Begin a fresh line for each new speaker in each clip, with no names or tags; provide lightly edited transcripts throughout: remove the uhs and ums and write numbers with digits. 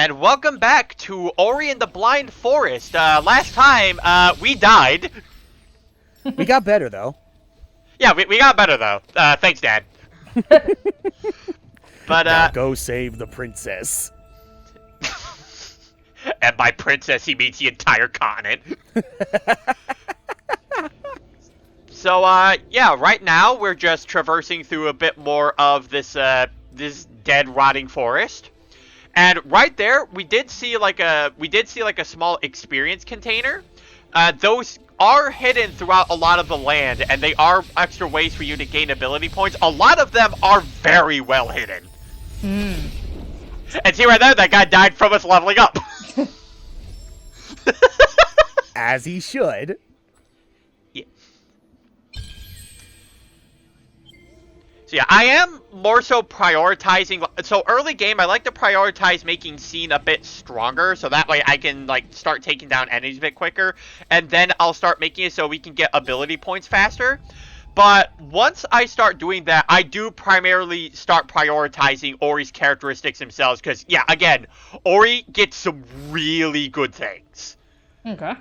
and welcome back to Ori the Blind Forest. Last time, we died.
We got better, though.
Yeah, we got better, though. Thanks, Dad. But,
now go save the princess.
And by princess, he means the entire continent. So, yeah, right now, we're just traversing through a bit more of this, this dead, rotting forest. And right there, we did see like a small experience container. Those are hidden throughout a lot of the land, and they are extra ways for you to gain ability points. A lot of them are very well hidden. And see right there, that guy died from us leveling up.
As he should.
Yeah. So yeah, I am more so prioritizing. So early game, I like to prioritize making scene a bit stronger, so that way I can like start taking down enemies a bit quicker, and then I'll start making it so we can get ability points faster. But once I start doing that, I do primarily start prioritizing Ori's characteristics themselves, because yeah, again, Ori gets some really good things.
Okay.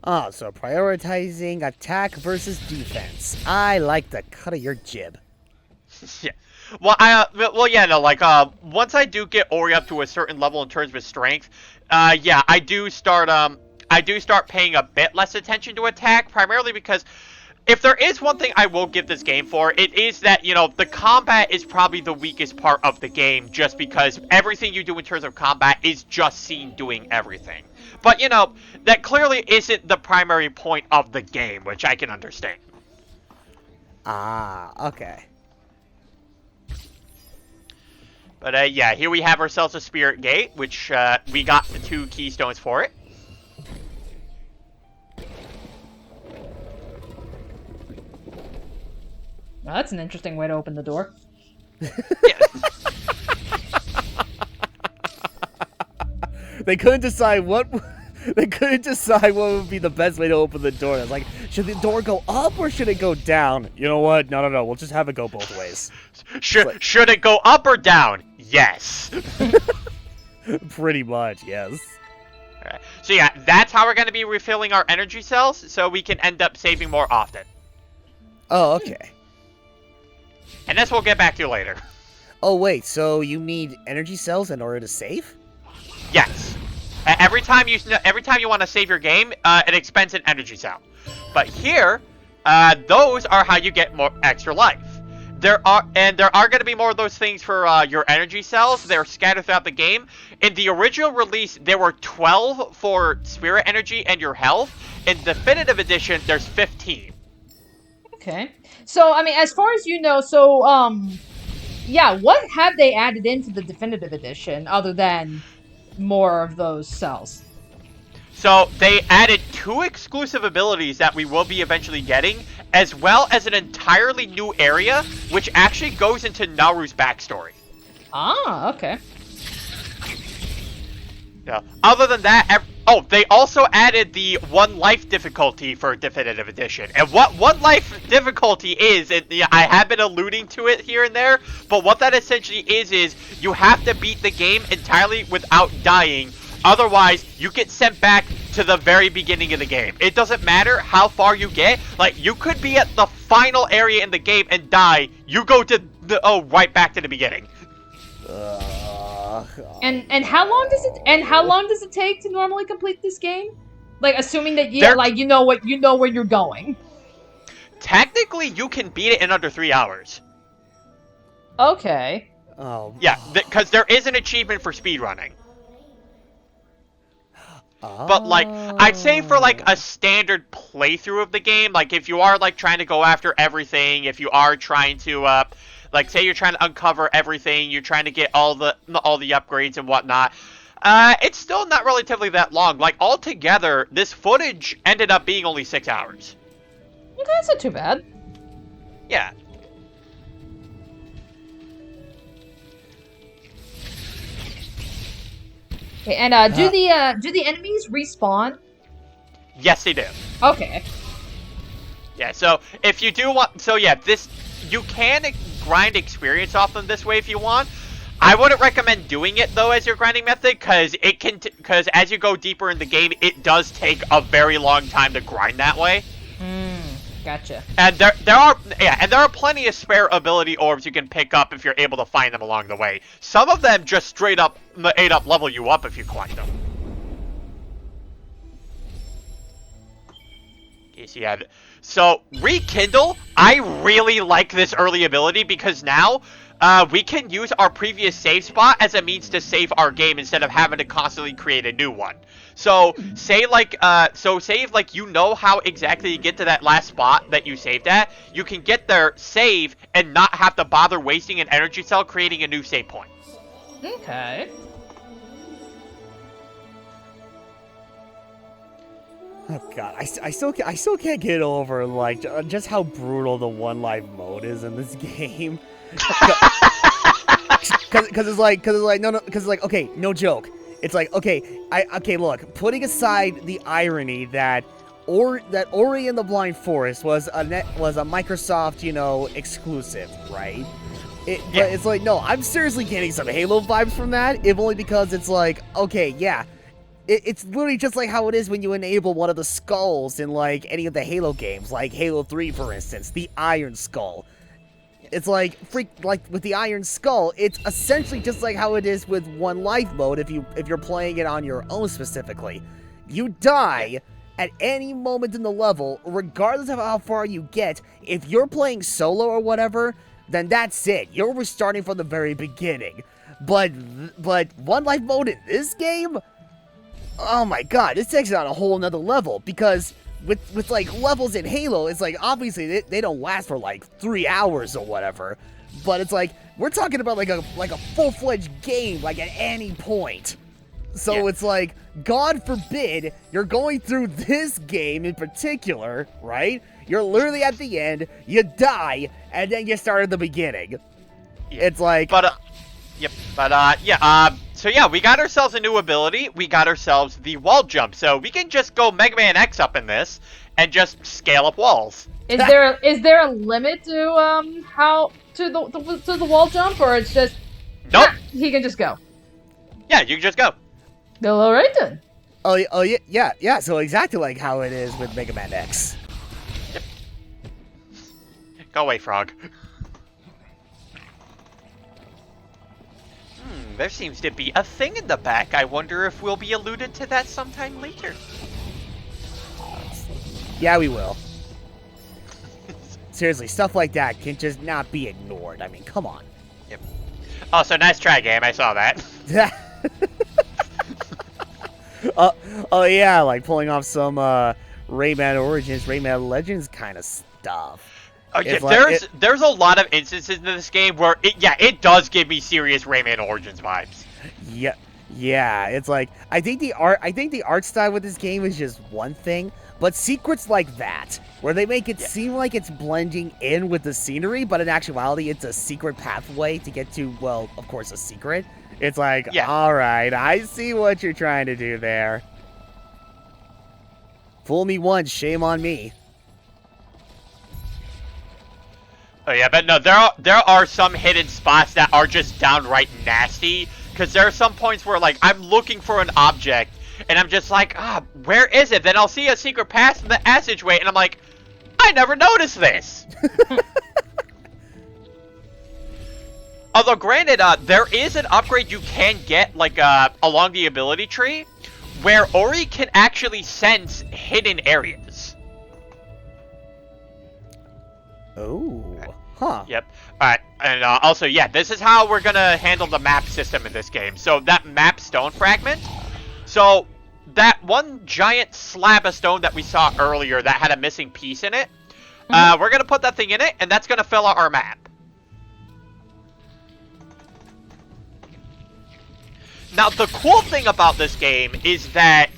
Oh, so prioritizing attack versus defense. I like the cut of your jib.
Yeah. Well, yeah, no, like, once I do get Ori up to a certain level in terms of his strength, yeah, I do start paying a bit less attention to attack, primarily because if there is one thing I will give this game for, it is that, you know, the combat is probably the weakest part of the game, just because everything you do in terms of combat is just seen doing everything. But, you know, that clearly isn't the primary point of the game, which I can understand.
Ah, okay.
But, yeah, here we have ourselves a Spirit Gate, which, we got the 2 keystones for it.
Well, that's an interesting way to open the door.
Yeah.
They couldn't decide what would be the best way to open the door. It's like, should the door go up or should it go down? You know what? No. We'll just have it go both ways.
Should it go up or down? Yes.
Pretty much, yes.
Alright. So yeah, that's how we're going to be refilling our energy cells, so we can end up saving more often.
Oh, okay.
And this we'll get back to later.
Oh, wait, so you need energy cells in order to save?
Yes. Every time you want to save your game, it expends an energy cell. But here, those are how you get more extra life. There are going to be more of those things for your energy cells. They're scattered throughout the game. In the original release, there were 12 for spirit energy and your health. In Definitive Edition, there's 15.
Okay. So, I mean, as far as you know, yeah, what have they added into the Definitive Edition other than more of those cells?
So, they added 2 exclusive abilities that we will be eventually getting, as well as an entirely new area, which actually goes into Naru's backstory.
Ah, okay.
Yeah. Other than that, they also added the 1 life difficulty for Definitive Edition. And what 1 life difficulty is, I have been alluding to it here and there, but what that essentially is you have to beat the game entirely without dying. Otherwise, you get sent back to the very beginning of the game. It doesn't matter how far you get. Like, you could be at the final area in the game and die. You go to right back to the beginning.
And how long does it take to normally complete this game? Like, assuming that you know where you're going.
Technically, you can beat it in under 3 hours.
Okay.
Oh.
Yeah, because there is an achievement for speedrunning. But, like, I'd say for, like, a standard playthrough of the game, like, if you are, like, trying to go after everything, if you are trying to, like, say you're trying to uncover everything, you're trying to get all the upgrades and whatnot, it's still not relatively that long. Like, altogether, this footage ended up being only 6 hours.
Okay, that's not too bad.
Yeah.
Okay, and do the enemies respawn?
Yes, they do.
Okay.
Yeah, so if you do want, you can grind experience off them this way if you want, I wouldn't recommend doing it though as your grinding method, because because as you go deeper in the game, it does take a very long time to grind that way.
Gotcha.
And there are plenty of spare ability orbs you can pick up if you're able to find them along the way. Some of them just straight up level you up if you collect them. Yeah. So Rekindle, I really like this early ability because now we can use our previous save spot as a means to save our game instead of having to constantly create a new one. So say if you know how exactly to get to that last spot that you saved at, you can get there, save, and not have to bother wasting an energy cell creating a new save point.
Okay.
Oh god, I still can't get over like just how brutal the one life mode is in this game. Because it's like okay, no joke. It's like okay, look, putting aside the irony that Ori and the Blind Forest was a Microsoft, exclusive, right? But it's like, no, I'm seriously getting some Halo vibes from that, if only because it's like, okay, yeah, it's literally just like how it is when you enable one of the skulls in like any of the Halo games, like Halo 3, for instance, the Iron Skull. It's like with the Iron Skull, it's essentially just like how it is with One Life mode if you're playing it on your own specifically. You die at any moment in the level, regardless of how far you get. If you're playing solo or whatever, then that's it. You're restarting from the very beginning. But One Life mode in this game, oh my god, this takes it on a whole nother level, because with like levels in Halo, it's like obviously they don't last for like 3 hours or whatever, but it's like we're talking about like a full-fledged game like at any point. So it's like, God forbid you're going through this game in particular, right? You're literally at the end, you die, and then you start at the beginning. It's like,
so yeah, we got ourselves a new ability. We got ourselves the wall jump. So we can just go Mega Man X up in this and just scale up walls.
Is there a limit to how to the wall jump, or it's just
nope?
He can just go.
Yeah, you can just go.
Well, all right then.
Oh yeah. So exactly like how it is with Mega Man X.
Yep. Go away, frog. There seems to be a thing in the back. I wonder if we'll be alluded to that sometime later.
Yeah, we will. Seriously, stuff like that can just not be ignored. I mean, come on.
Yep. Oh, so nice try, game. I saw that.
Oh yeah, like pulling off some Rayman Origins, Rayman Legends kind of stuff.
Oh, yeah, there's a lot of instances in this game where it does give me serious Rayman Origins vibes.
Yeah, it's like I think the art style with this game is just one thing, but secrets like that, where they make it seem like it's blending in with the scenery, but in actuality it's a secret pathway to get to, well, of course, a secret. It's like, all right, I see what you're trying to do there. Fool me once, shame on me.
Oh yeah, but no, there are some hidden spots that are just downright nasty, because there are some points where, like, I'm looking for an object, and I'm just like, where is it? Then I'll see a secret path in the passageway, and I'm like, I never noticed this! Although, granted, there is an upgrade you can get, like, along the ability tree, where Ori can actually sense hidden areas.
Oh, huh.
Yep. Alright, and also, yeah, this is how we're gonna handle the map system in this game. So, that map stone fragment, so, that one giant slab of stone that we saw earlier that had a missing piece in it, we're gonna put that thing in it, and that's gonna fill out our map. Now, the cool thing about this game is that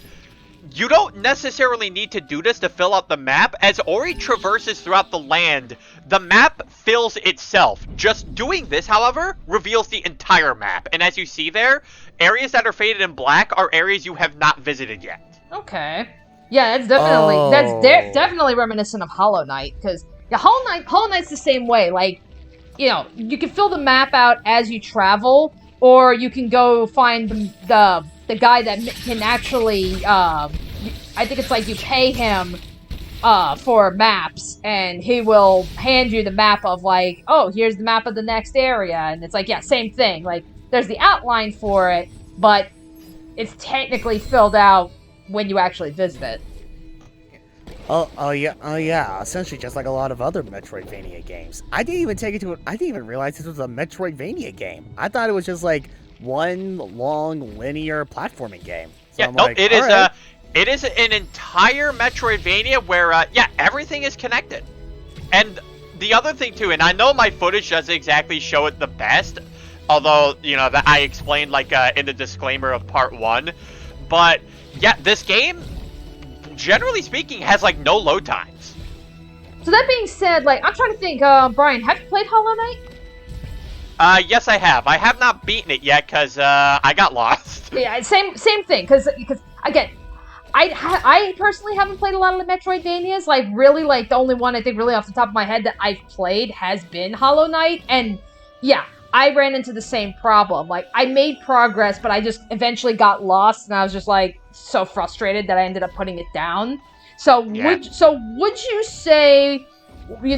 you don't necessarily need to do this to fill out the map. As Ori traverses throughout the land, the map fills itself. Just doing this, however, reveals the entire map. And as you see there, areas that are faded in black are areas you have not visited yet.
Okay. Yeah, that's definitely reminiscent of Hollow Knight, because Hollow Knight's the same way. Like, you can fill the map out as you travel, or you can go find the guy that can actually. I think it's like you pay him for maps, and he will hand you the map of like, oh, here's the map of the next area, and it's like, yeah, same thing. Like, there's the outline for it, but it's technically filled out when you actually visit it.
Oh yeah. Essentially, just like a lot of other Metroidvania games. I didn't even realize this was a Metroidvania game. I thought it was just like one long linear platforming game. So
Yeah,
I'm
nope.
like,
It is
alright.
it is an entire Metroidvania where yeah, everything is connected. And the other thing too, and I know my footage doesn't exactly show it the best, although that I explained like in the disclaimer of part 1, but yeah, this game, generally speaking, has like no load times.
So that being said, like, I'm trying to think, Brian, have you played Hollow Knight?
Yes, I have. I have not beaten it yet because I got lost.
Yeah, same thing. Because again, I personally haven't played a lot of the Metroidvanias. Like, really, like the only one I think really off the top of my head that I've played has been Hollow Knight, and yeah, I ran into the same problem. Like, I made progress, but I just eventually got lost, and I was just like so frustrated that I ended up putting it down. So
Yeah.
would you say, would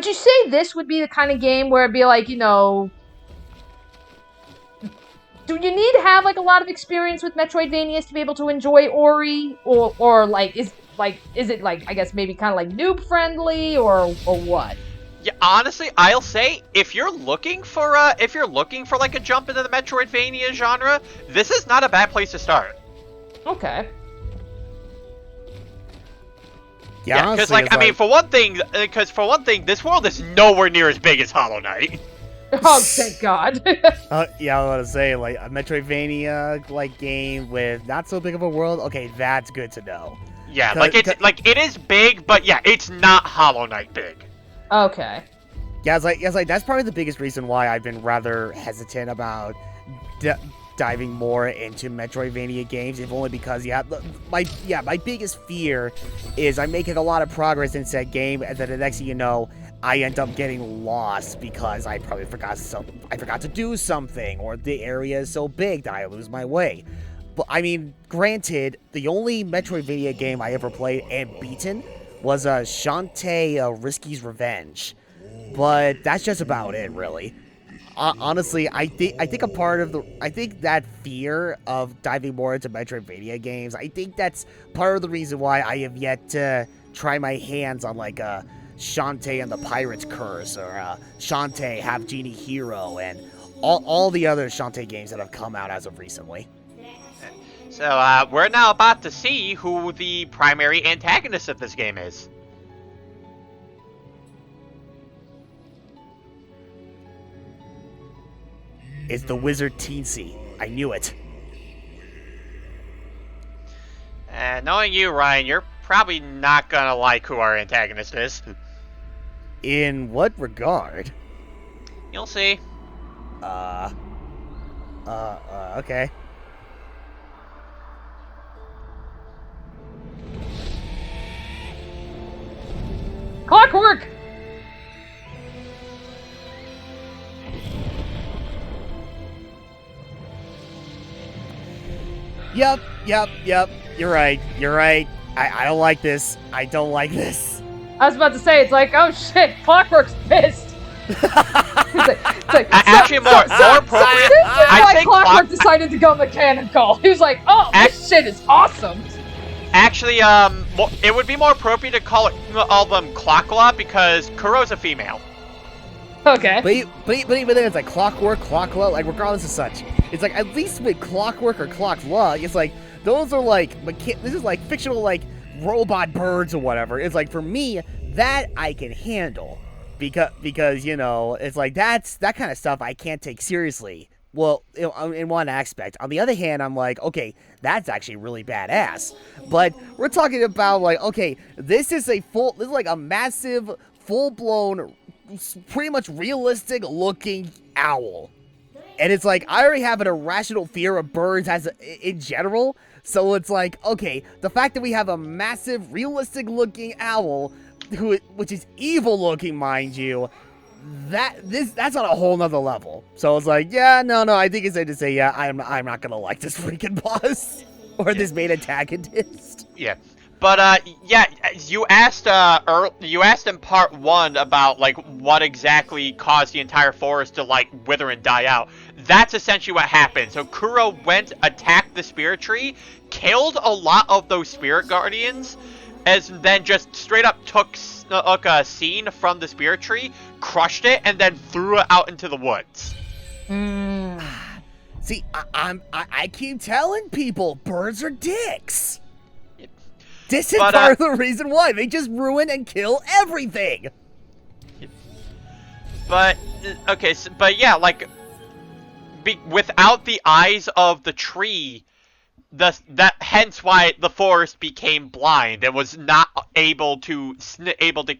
you say this would be the kind of game where it'd be like, do you need to have like a lot of experience with Metroidvanias to be able to enjoy Ori, or like is it like, I guess maybe kind of like noob friendly, or what?
Yeah, honestly, I'll say if you're looking for like a jump into the Metroidvania genre, this is not a bad place to start.
Okay.
Yeah, because
honestly,
like I mean, for one thing, this world is nowhere near as big as Hollow Knight.
Oh, thank God.
yeah, I was gonna say, like, a Metroidvania like game with not so big of a world. Okay, that's good to know.
Yeah, like it is big, but yeah, it's not Hollow Knight big.
Okay.
Yeah, it's like that's probably the biggest reason why I've been rather hesitant about diving more into Metroidvania games, if only because my biggest fear is I'm making a lot of progress in said game, and then the next thing you know, I end up getting lost because I probably forgot to do something, or the area is so big that I lose my way. But I mean, granted, the only Metroidvania game I ever played and beaten was Shantae Risky's Revenge, but that's just about it, really. Honestly, I think that fear of diving more into Metroidvania games, I think that's part of the reason why I have yet to try my hands on like Shantae and the Pirate's Curse, or Shantae Half Genie Hero, and all the other Shantae games that have come out as of recently.
So we're now about to see who the primary antagonist of this game is.
It's the wizard Teensy. I knew it.
Knowing you, Ryan, you're probably not gonna like who our antagonist is.
In what regard?
You'll see.
Okay.
Clockwork!
Yep. You're right. I don't like this. I don't like this.
I was about to say, it's like, oh shit, Clockwork's pissed.
Actually, more appropriate. I think
Clockwork decided to go mechanical. He was like, oh, this shit is awesome.
Actually, it would be more appropriate to call them Clockla, because Kuro's a female.
Okay.
But then it's like Clockwork, Clockla, like regardless of such. It's like, at least with Clockwork or Clockla, it's like, those are like, this is like fictional, like, robot birds or whatever. It's like, for me, that I can handle. Because it's like, that kind of stuff I can't take seriously. Well, in one aspect. On the other hand, I'm like, okay, that's actually really badass. But we're talking about, like, okay, this is like a massive, full-blown, pretty much realistic-looking owl. And it's like, I already have an irrational fear of birds in general. So it's like, okay, the fact that we have a massive, realistic-looking owl, which is evil-looking, mind you, that's on a whole nother level. So I was like, yeah, no, I think it's safe to say, yeah, I'm not gonna like this freaking boss or this main antagonist.
Yeah. But yeah, you asked you asked in part 1 about like what exactly caused the entire forest to like wither and die out. That's essentially what happened. So Kuro went, attacked the spirit tree, killed a lot of those spirit guardians, and then just straight up took a scene from the spirit tree, crushed it, and then threw it out into the woods.
See, I keep telling people, birds are dicks. This is part of the reason why they just ruin and kill everything.
But okay, but yeah, like without the eyes of the tree, hence why the forest became blind and was not able to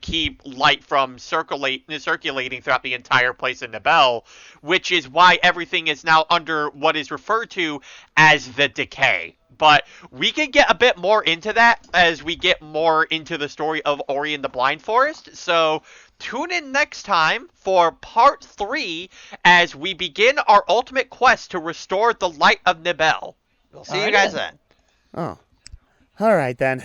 keep light from circulating throughout the entire place in Nibel, which is why everything is now under what is referred to as the decay. But we can get a bit more into that as we get more into the story of Ori and the Blind Forest. So tune in next time for part 3 as we begin our ultimate quest to restore the light of Nibel. We'll see you guys then.
Oh. All right, then.